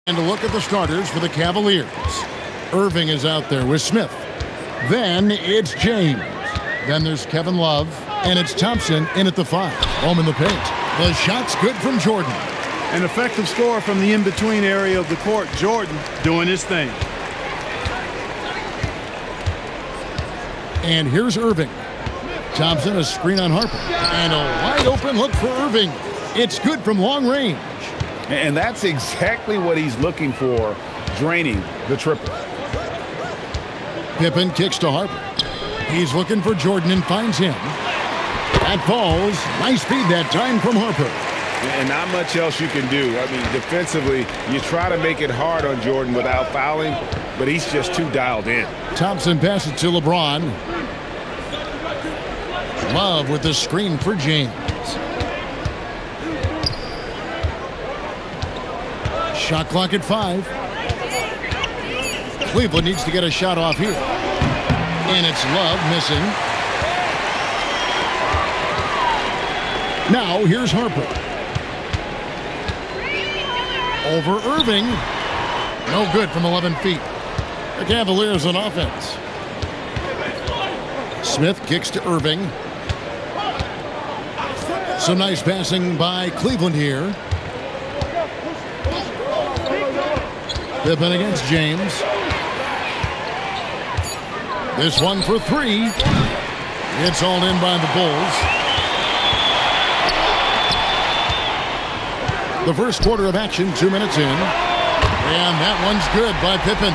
And a look at the starters for the Cavaliers. Irving is out there with Smith. Then it's James. Then there's Kevin Love. And it's Thompson in at the 5. Home in the paint. The shot's good from Jordan. An effective scorer from the in-between area of the court. Jordan doing his thing. And here's Irving. Thompson, a screen on Harper. And a wide open look for Irving. It's good from long range. And that's exactly what he's looking for, draining the triple. Pippen kicks to Harper. He's looking for Jordan and finds him. That falls. Nice feed that time from Harper. And not much else you can do. I mean, defensively, you try to make it hard on Jordan without fouling, but he's just too dialed in. Thompson passes to LeBron. Love with the screen for James. Shot clock at 5. Cleveland needs to get a shot off here. And it's Love missing. Now here's Harper. Over Irving. No good from 11 feet. The Cavaliers on offense. Smith kicks to Irving. Some nice passing by Cleveland here. Pippen against James. This one for 3. It's all in by the Bulls. The first quarter of action, 2 minutes in. And that one's good by Pippen.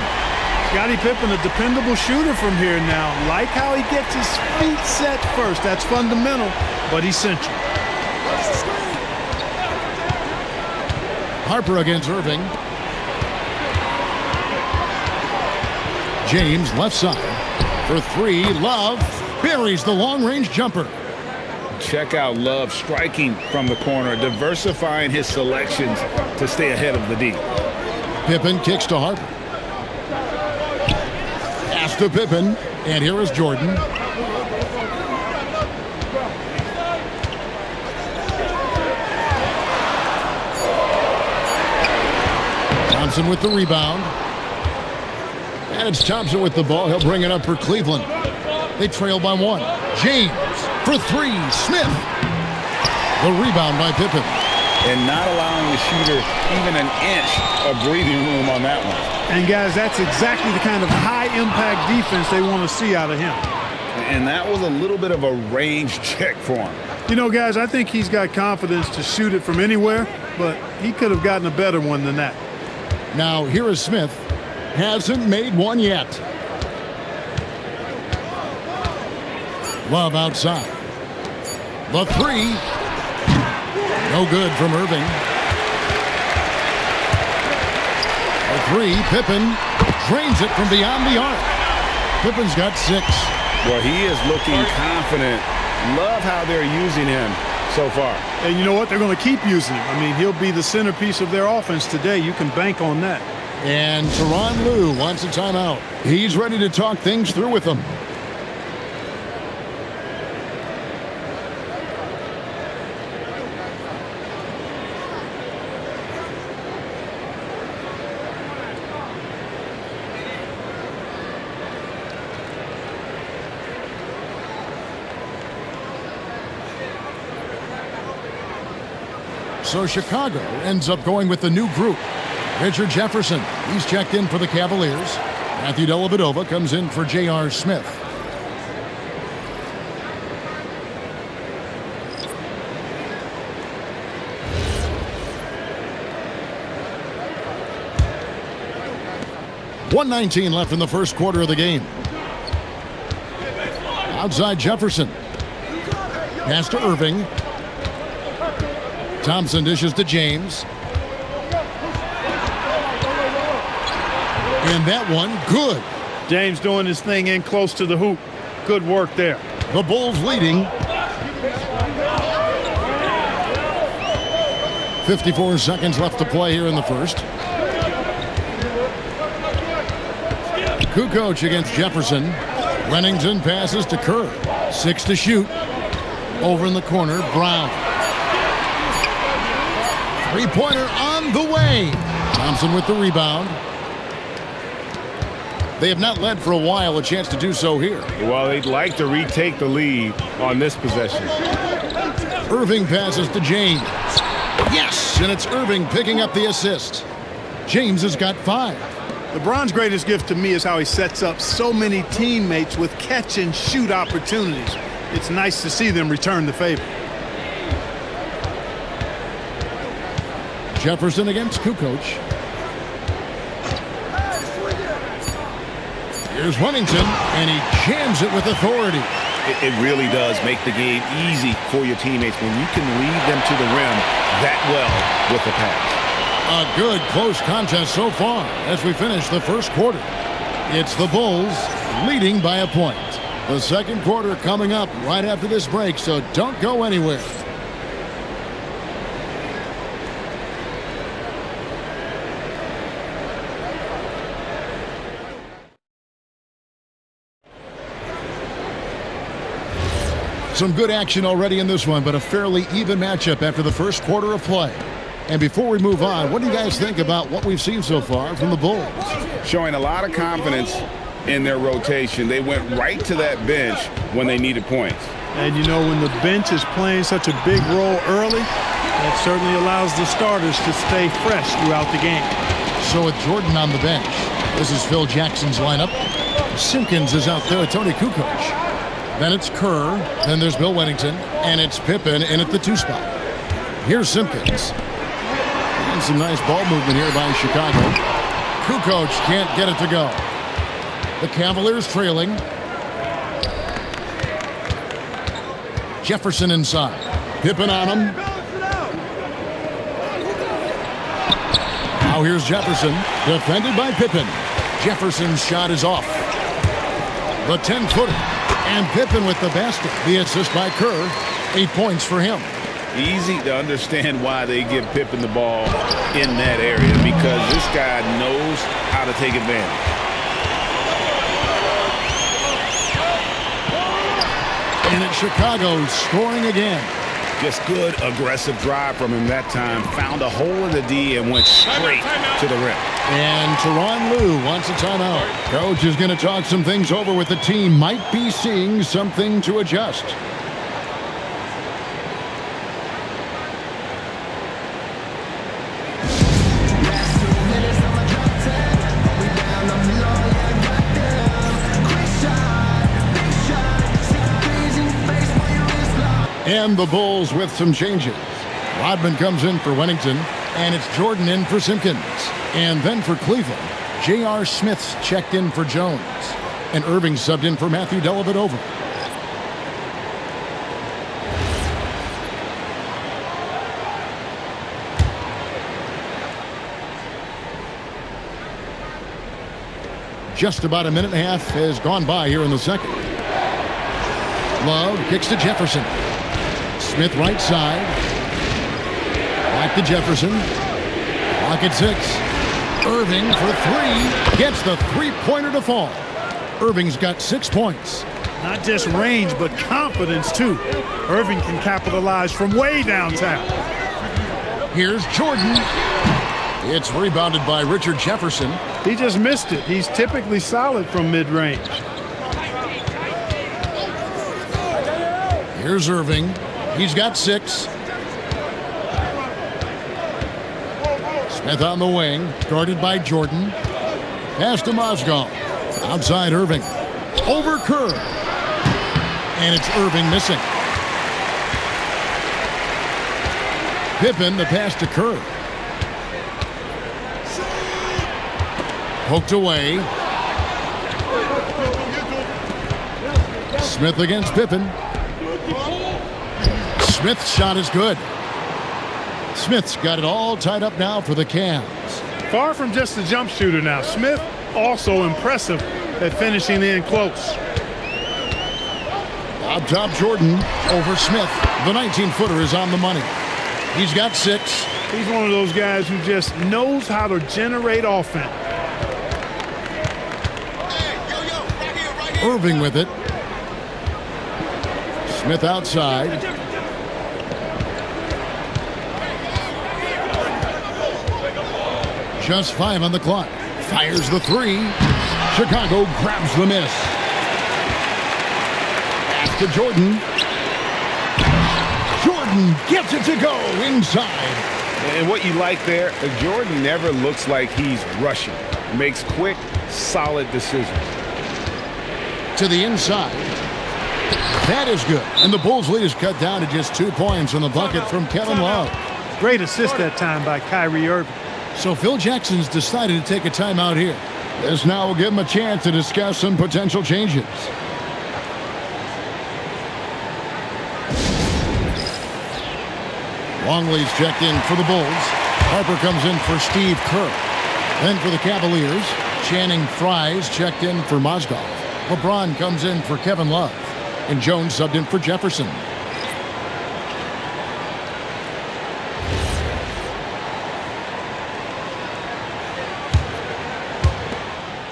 Scottie Pippen, a dependable shooter from here now. Like how he gets his feet set first. That's fundamental, but essential. Harper against Irving. James left side for 3. Love buries the long-range jumper. Check out Love striking from the corner, diversifying his selections to stay ahead of the D. Pippen kicks to Harper. Pass to Pippen, and here is Jordan. Thompson with the rebound. And it's Thompson with the ball. He'll bring it up for Cleveland. They trail by 1. James for 3. Smith. The rebound by Pippen. And not allowing the shooter even an inch of breathing room on that one. And guys, that's exactly the kind of high-impact defense they want to see out of him. And that was a little bit of a range check for him. You know, guys, I think he's got confidence to shoot it from anywhere, but he could have gotten a better one than that. Now, here is Smith. Hasn't made one yet. Love outside. The 3. No good from Irving. The 3. Pippen drains it from beyond the arc. Pippen's got 6. Well, he is looking confident. Love how they're using him so far. And you know what? They're going to keep using him. I mean, he'll be the centerpiece of their offense today. You can bank on that. And Tyronn Lue wants a timeout. He's ready to talk things through with them. So Chicago ends up going with the new group. Richard Jefferson, he's checked in for the Cavaliers. Matthew Dellavedova comes in for J.R. Smith. .119 left in the first quarter of the game. Outside Jefferson. Pass to Irving. Thompson dishes to James. And that one, good. James doing his thing in close to the hoop. Good work there. The Bulls leading. 54 seconds left to play here in the first. Kukoc against Jefferson. Rennington passes to Kerr. 6 to shoot. Over in the corner, Brown. Three-pointer on the way. Thompson with the rebound. They have not led for a while. A chance to do so here. Well, they'd like to retake the lead on this possession. Irving passes to James. Yes, and it's Irving picking up the assist. James has got 5. LeBron's greatest gift to me is how he sets up so many teammates with catch-and-shoot opportunities. It's nice to see them return the favor. Jefferson against Kukoc. Here's Huntington, and he jams it with authority. It really does make the game easy for your teammates when you can lead them to the rim that well with the pass. A good close contest so far as we finish the first quarter. It's the Bulls leading by a point. The second quarter coming up right after this break, so don't go anywhere. Some good action already in this one, but a fairly even matchup after the first quarter of play. And before we move on, what do you guys think about what we've seen so far from the Bulls? Showing a lot of confidence in their rotation. They went right to that bench when they needed points. And you know, when the bench is playing such a big role early, that certainly allows the starters to stay fresh throughout the game. So with Jordan on the bench, this is Phil Jackson's lineup. Simpkins is out there with Tony Kukoc. Then it's Kerr, then there's Bill Wennington, and it's Pippen in at the 2 spot. Here's Simpkins. And some nice ball movement here by Chicago. Kukoc can't get it to go. The Cavaliers trailing. Jefferson inside. Pippen on him. Now here's Jefferson, defended by Pippen. Jefferson's shot is off. The 10-footer. And Pippen with the basket. The assist by Kerr. 8 points for him. Easy to understand why they give Pippen the ball in that area, because this guy knows how to take advantage. And it's Chicago scoring again. Just good aggressive drive from him that time. Found a hole in the D and went straight to the rim. And Tyronn Lue wants a timeout. Coach is going to talk some things over with the team. Might be seeing something to adjust. And the Bulls with some changes. Rodman comes in for Wennington, and it's Jordan in for Simpkins. And then for Cleveland, J.R. Smith's checked in for Jones. And Irving subbed in for Matthew Dellavedova. Just about a minute and a half has gone by here in the second. Love kicks to Jefferson. Smith right side. Back to Jefferson. Clock at 6. Irving for 3. Gets the three-pointer to fall. Irving's got 6 points. Not just range, but confidence, too. Irving can capitalize from way downtown. Here's Jordan. It's rebounded by Richard Jefferson. He just missed it. He's typically solid from mid-range. Here's Irving. He's got 6. Smith on the wing, guarded by Jordan. Pass to Mozgov. Outside Irving. Over Kerr. And it's Irving missing. Pippen, the pass to Kerr. Poked away. Smith against Pippen. Smith's shot is good. Smith's got it all tied up now for the Cavs. Far from just a jump shooter now. Smith also impressive at finishing in close. Up top Jordan over Smith. The 19-footer is on the money. He's got 6. He's one of those guys who just knows how to generate offense. Irving with it. Smith outside. Just 5 on the clock. Fires the 3. Chicago grabs the miss. Pass to Jordan. Jordan gets it to go inside. And what you like there, Jordan never looks like he's rushing. Makes quick, solid decisions. To the inside. That is good. And the Bulls' lead is cut down to just 2 points on the bucket from Kevin Love. Great assist that time by Kyrie Irving. So Phil Jackson's decided to take a timeout here. This now will give him a chance to discuss some potential changes. Longley's checked in for the Bulls. Harper comes in for Steve Kerr. Then for the Cavaliers, Channing Frye's checked in for Mozgov. LeBron comes in for Kevin Love. And Jones subbed in for Jefferson.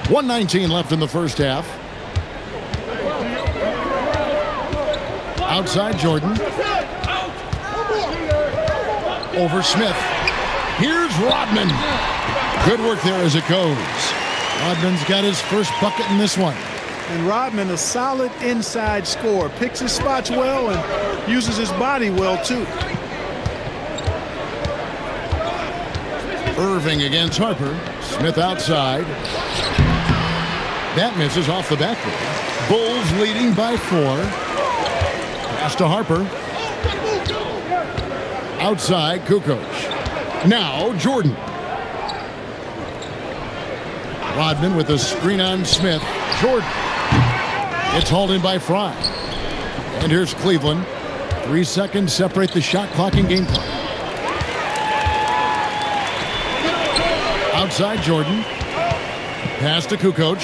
.119 left in the first half. Outside Jordan. Over Smith. Here's Rodman. Good work there as it goes. Rodman's got his first bucket in this one. And Rodman, a solid inside scorer. Picks his spots well and uses his body well, too. Irving against Harper. Smith outside. That misses off the backboard. Bulls leading by 4. Pass to Harper. Outside, Kukoc. Now, Jordan. Rodman with a screen on Smith. Jordan. It's hauled in by Fry. And here's Cleveland. 3 seconds separate the shot clock and game clock. Outside Jordan. Pass to Kukoc.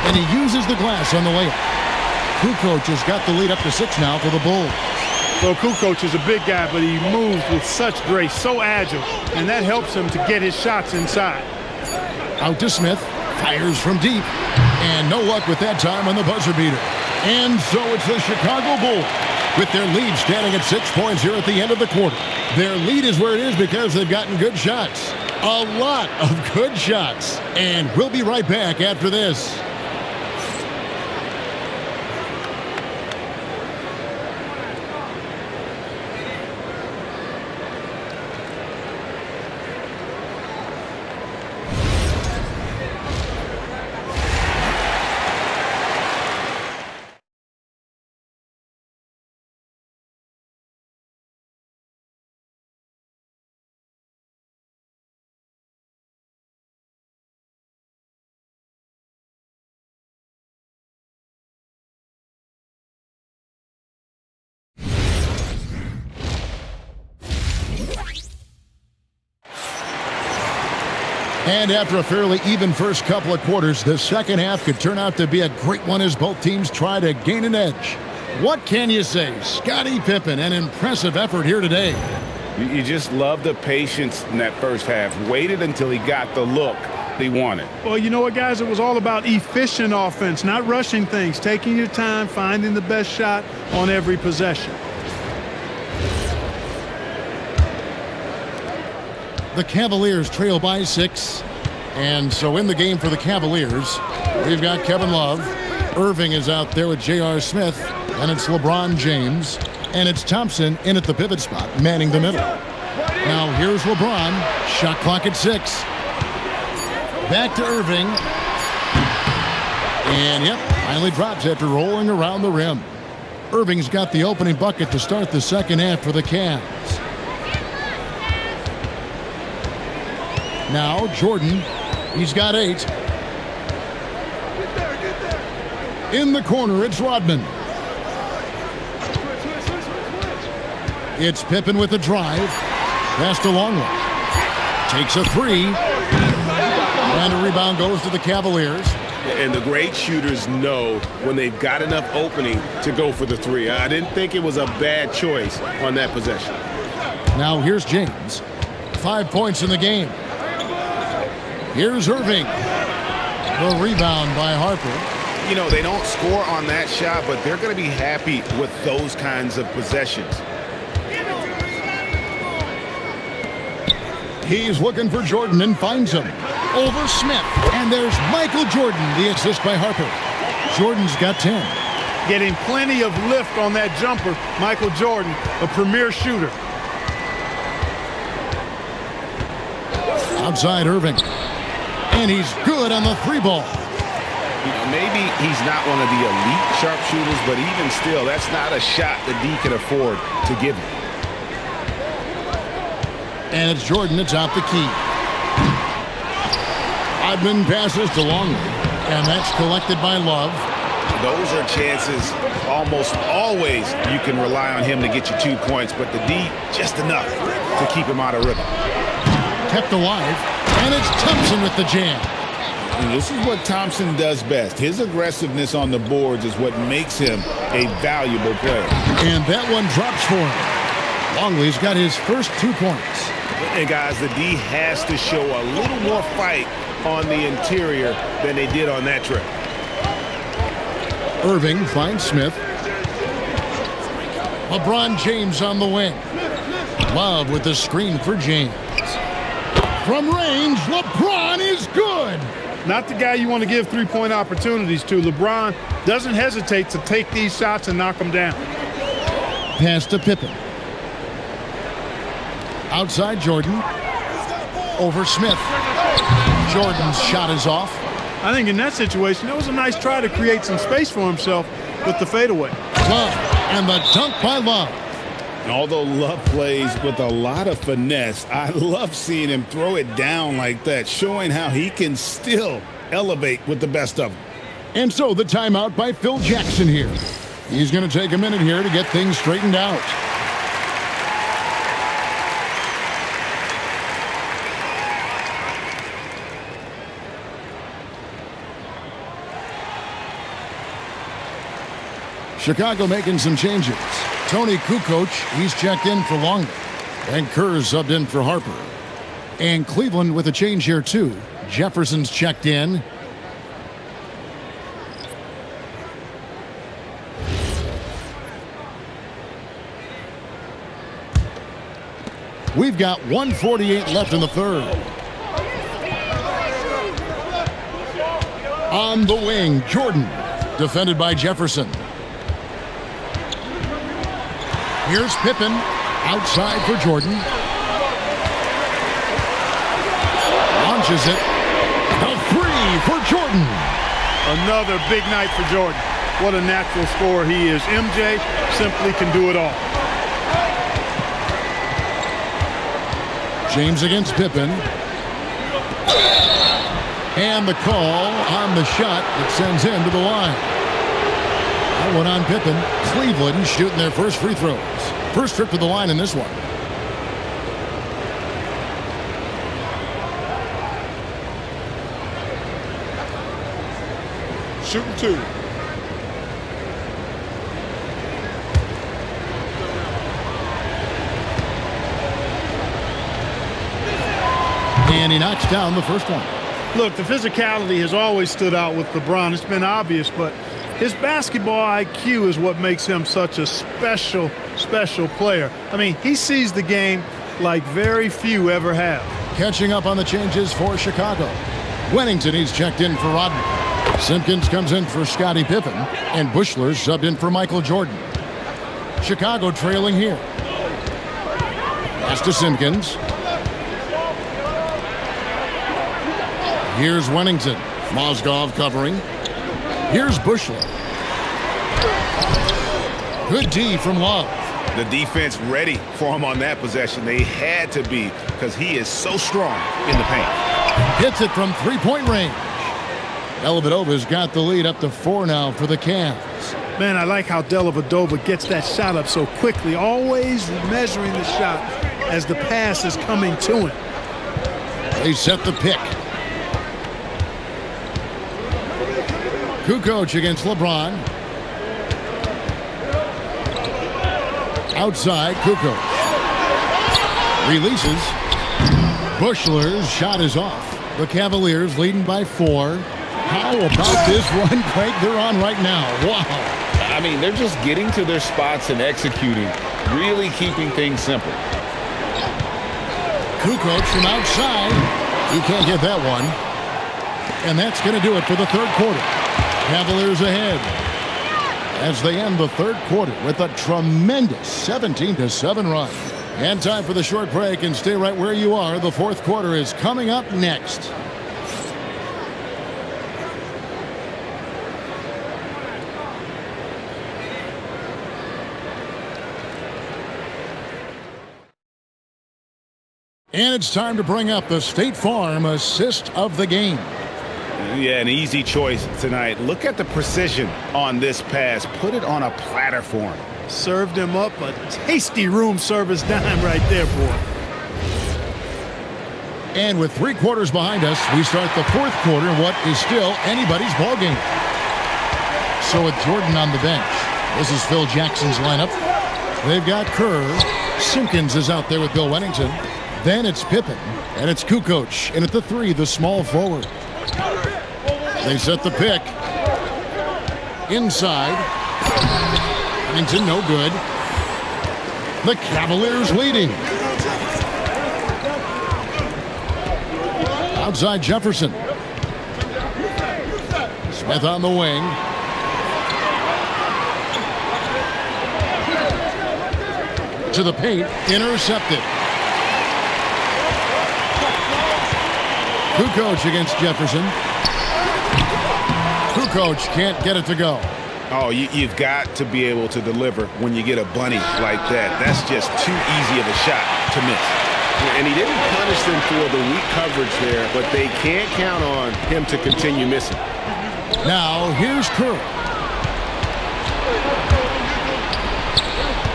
And he uses the glass on the layup. Kukoc has got the lead up to 6 now for the Bulls. Well, Kukoc is a big guy, but he moves with such grace, so agile, and that helps him to get his shots inside. Out to Smith. Fires from deep. And no luck with that time on the buzzer beater. And so it's the Chicago Bulls with their lead standing at 6 points here at the end of the quarter. Their lead is where it is because they've gotten good shots. A lot of good shots. And we'll be right back after this. And after a fairly even first couple of quarters, the second half could turn out to be a great one as both teams try to gain an edge. What can you say? Scottie Pippen, an impressive effort here today. You just love the patience in that first half. Waited until he got the look he wanted. Well, you know what, guys? It was all about efficient offense, not rushing things, taking your time, finding the best shot on every possession. The Cavaliers trail by 6. And so in the game for the Cavaliers, we've got Kevin Love. Irving is out there with J.R. Smith. And it's LeBron James. And it's Thompson in at the pivot spot, manning the middle. Now here's LeBron. Shot clock at 6. Back to Irving. And yep, finally drops after rolling around the rim. Irving's got the opening bucket to start the second half for the Cavs. Now Jordan, he's got 8. In the corner, it's Rodman. It's Pippen with the drive. Pass to Longley. Takes a 3. And a rebound goes to the Cavaliers. And the great shooters know when they've got enough opening to go for the 3. I didn't think it was a bad choice on that possession. Now here's James. 5 points in the game. Here's Irving. The rebound by Harper. You know, they don't score on that shot, but they're going to be happy with those kinds of possessions. He's looking for Jordan and finds him. Over Smith. And there's Michael Jordan, the assist by Harper. Jordan's got 10. Getting plenty of lift on that jumper. Michael Jordan, a premier shooter. Outside Irving. And he's good on the three ball. Maybe he's not one of the elite sharpshooters, but even still, that's not a shot that D can afford to give him. And it's Jordan that's out the key. Rodman passes to Longley, and that's collected by Love. Those are chances almost always you can rely on him to get you 2 points, but the D just enough to keep him out of rhythm. Kept alive, and it's Thompson with the jam. And this is what Thompson does best. His aggressiveness on the boards is what makes him a valuable player. And that one drops for him. Longley's got his first 2 points. And guys, the D has to show a little more fight on the interior than they did on that trip. Irving finds Smith. LeBron James on the wing. Love with the screen for James. From range, LeBron is good. Not the guy you want to give three-point opportunities to. LeBron doesn't hesitate to take these shots and knock them down. Pass to Pippen. Outside Jordan. Over Smith. Jordan's shot is off. I think in that situation, that was a nice try to create some space for himself with the fadeaway. Love, and the dunk by Love. Although Love plays with a lot of finesse, I love seeing him throw it down like that, showing how he can still elevate with the best of them. And so the timeout by Phil Jackson here. He's going to take a minute here to get things straightened out. Chicago making some changes. Tony Kukoc, he's checked in for Longley. And Kerr's subbed in for Harper. And Cleveland with a change here too. Jefferson's checked in. We've got 1:48 left in the third. On the wing, Jordan, defended by Jefferson. Here's Pippen, outside for Jordan. Launches it. A three for Jordan. Another big night for Jordan. What a natural scorer he is. MJ simply can do it all. James against Pippen. And the call on the shot that sends him to the line. That one on Pippen. Cleveland shooting their first free throws. First trip to the line in this one. Shooting two. And he knocks down the first one. Look, the physicality has always stood out with LeBron. It's been obvious, but his basketball IQ is what makes him such a special player. I mean, he sees the game like very few ever have. Catching up on the changes for Chicago. Wennington, he's checked in for Rodman. Simpkins comes in for Scottie Pippen. And Buechler subbed in for Michael Jordan. Chicago trailing here. Pass to Simpkins. Here's Wennington. Mozgov covering. Here's Buechler. Good D from Love. The defense ready for him on that possession. They had to be because he is so strong in the paint. Hits it from three-point range. Dellavedova's got the lead up to 4 now for the Cavs. Man, I like how Dellavedova gets that shot up so quickly, always measuring the shot as the pass is coming to him. They set the pick. Kukoc against LeBron. Outside, Kukoc. Releases. Buechler's shot is off. The Cavaliers leading by 4. How about this run, Craig, they're on right now? Wow. I mean, they're just getting to their spots and executing, really keeping things simple. Kukoc from outside. He can't get that one. And that's going to do it for the third quarter. Cavaliers ahead as they end the third quarter with a tremendous 17-7 run. And time for the short break, and stay right where you are. The fourth quarter is coming up next. And it's time to bring up the State Farm assist of the game. Yeah, an easy choice tonight. Look at the precision on this pass. Put it on a platter for him. Served him up a tasty room service dime right there, boy. And with 3 quarters behind us, we start the fourth quarter in what is still anybody's ball game. So with Jordan on the bench, this is Phil Jackson's lineup. They've got Kerr. Simpkins is out there with Bill Wennington. Then it's Pippen, and it's Kukoc. And at the 3, the small forward. They set the pick. Inside. Wennington, no good. The Cavaliers leading. Outside Jefferson. Smith on the wing. To the paint. Intercepted. Kukoc against Jefferson. Kukoc can't get it to go. Oh, you've got to be able to deliver when you get a bunny like that. That's just too easy of a shot to miss. And he didn't punish them for the weak coverage there, but they can't count on him to continue missing. Now, here's Kerr.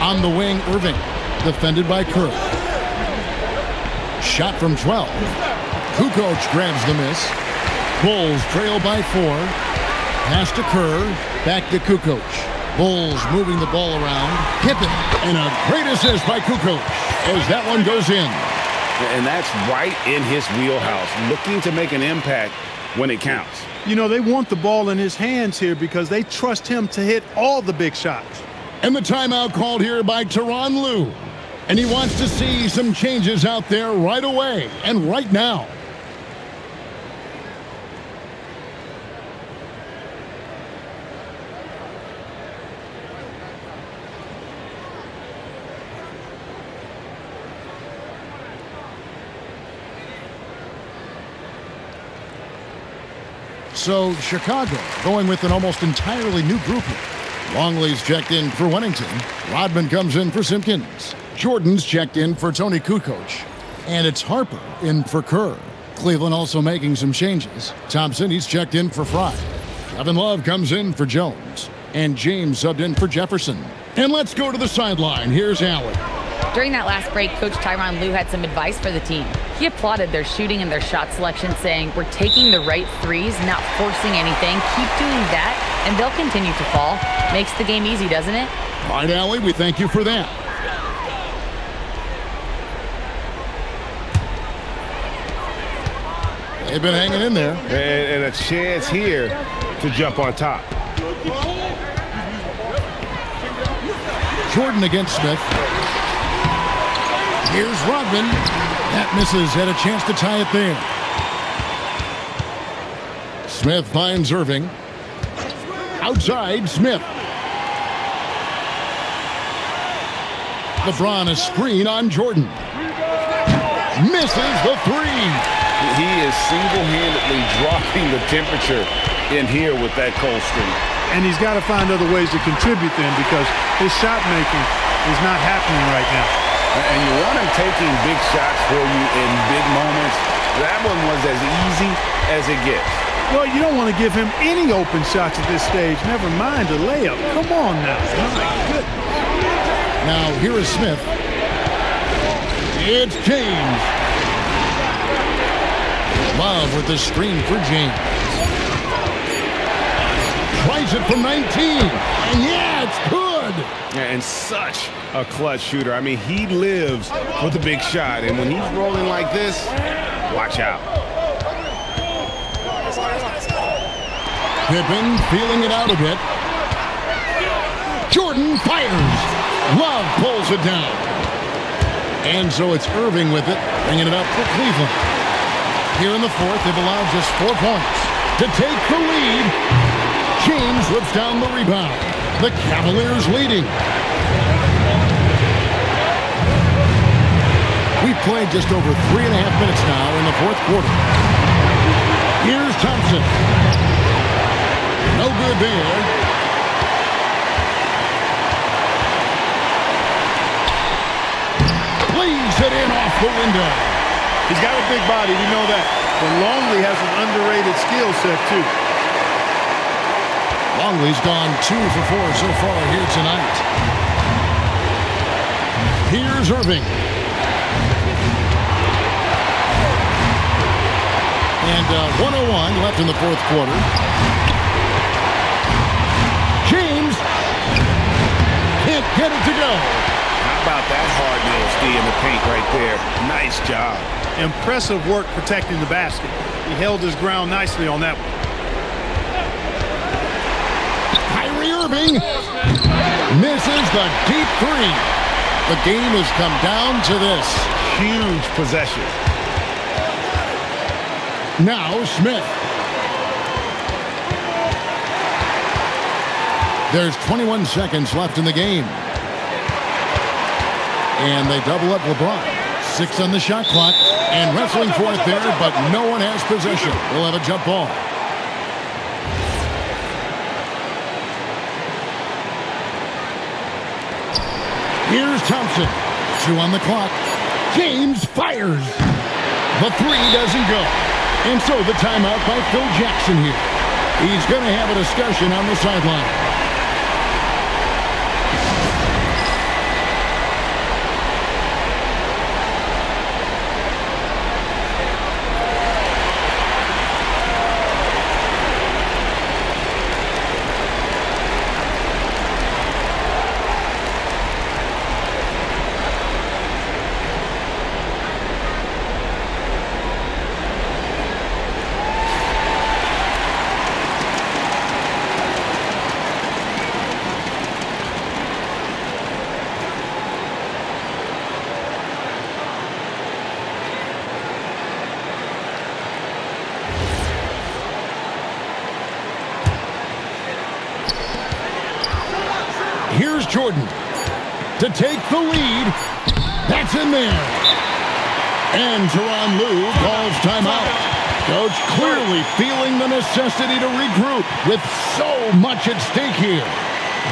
On the wing, Irving. Defended by Kerr. Shot from 12. Kukoc grabs the miss. Bulls trail by 4. Pass to Kerr. Back to Kukoc. Bulls moving the ball around. Pippen. And a great assist by Kukoc as that one goes in. And that's right in his wheelhouse, looking to make an impact when it counts. You know, they want the ball in his hands here because they trust him to hit all the big shots. And the timeout called here by Tyronn Lue. And he wants to see some changes out there right away and right now. So Chicago going with an almost entirely new grouping. Longley's checked in for Wennington. Rodman comes in for Simpkins. Jordan's checked in for Tony Kukoc. And it's Harper in for Kerr. Cleveland also making some changes. Thompson, he's checked in for Fry. Kevin Love comes in for Jones. And James subbed in for Jefferson. And let's go to the sideline. Here's Allen. During that last break, Coach Tyronn Lue had some advice for the team. He applauded their shooting and their shot selection, saying, "We're taking the right threes, not forcing anything. Keep doing that, and they'll continue to fall." Makes the game easy, doesn't it? All right, Allie, we thank you for that. They've been hanging in there. And a chance here to jump on top. Jordan against Smith. Here's Rodman. That misses. Had a chance to tie it there. Smith finds Irving. Outside, Smith. LeBron a screen on Jordan. Misses the 3. He is single-handedly dropping the temperature in here with that cold streak. And he's got to find other ways to contribute then because his shot making is not happening right now. And you want him taking big shots for you in big moments. That one was as easy as it gets. Well, you don't want to give him any open shots at this stage. Never mind a layup. Come on now. My goodness. Now, here is Smith. It's James. Love with the screen for James. Tries it from 19. And yeah, it's good. And such a clutch shooter. I mean, he lives with a big shot. And when he's rolling like this, watch out. Pippen feeling it out a bit. Jordan fires. Love pulls it down. And so it's Irving with it, bringing it up for Cleveland. Here in the fourth, they've allowed just 4 points. To take the lead, James whips down the rebound. The Cavaliers leading. We've played just over 3.5 minutes now in the fourth quarter. Here's Thompson. No good there. Lays it in off the window. He's got a big body, we know that. But Longley has an underrated skill set, too. Longley's gone 2 for 4 so far here tonight. Here's Irving. And 1:01 left in the fourth quarter. James can't get it to go. How about that hard-nosed D in the paint right there? Nice job. Impressive work protecting the basket. He held his ground nicely on that one. Kyrie Irving misses the deep three. The game has come down to this. Huge possession. Now Smith. There's 21 seconds left in the game. And they double up LeBron. 6 on the shot clock. And wrestling for it there, but no one has possession. We'll have a jump ball. Here's Thompson. 2 on the clock. James fires. The 3 doesn't go. And so the timeout by Phil Jackson here. He's going to have a discussion on the sideline. Here's Jordan to take the lead. That's in there. And Tyronn Lue calls timeout. Coach clearly feeling the necessity to regroup with so much at stake here.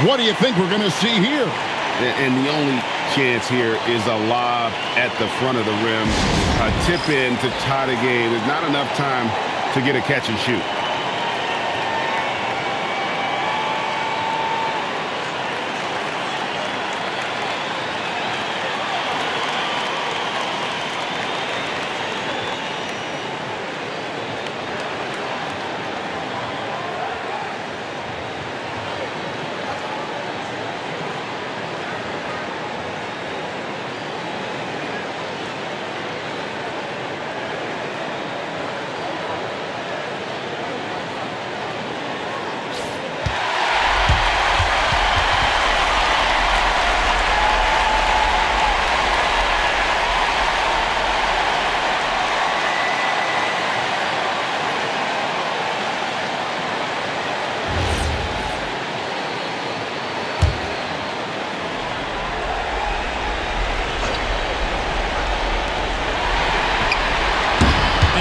What do you think we're going to see here? And the only chance here is a lob at the front of the rim. A tip in to tie the game. There's not enough time to get a catch and shoot.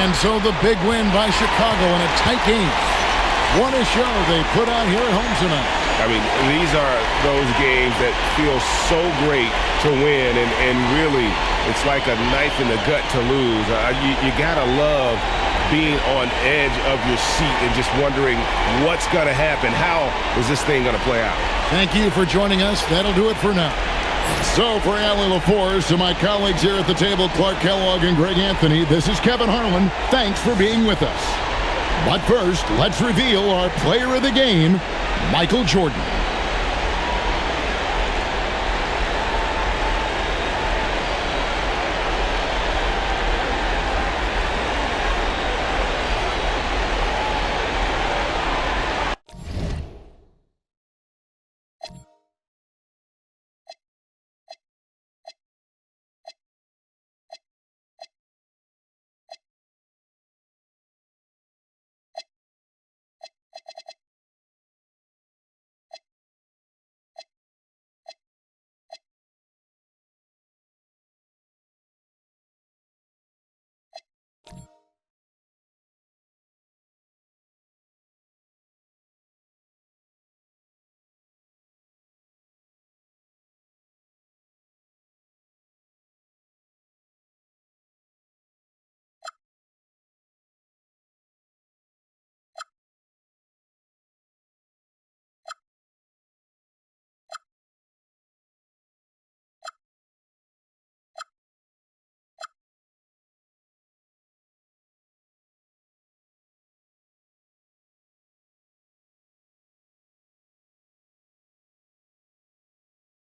And so the big win by Chicago in a tight game. What a show they put on here at home tonight. I mean, these are those games that feel so great to win, and really, it's like a knife in the gut to lose. You gotta love being on edge of your seat and just wondering what's gonna happen. How is this thing gonna play out? Thank you for joining us. That'll do it for now. So for Allie LaForce, to my colleagues here at the table, Clark Kellogg and Greg Anthony, this is Kevin Harlan. Thanks for being with us. But first, let's reveal our player of the game, Michael Jordan.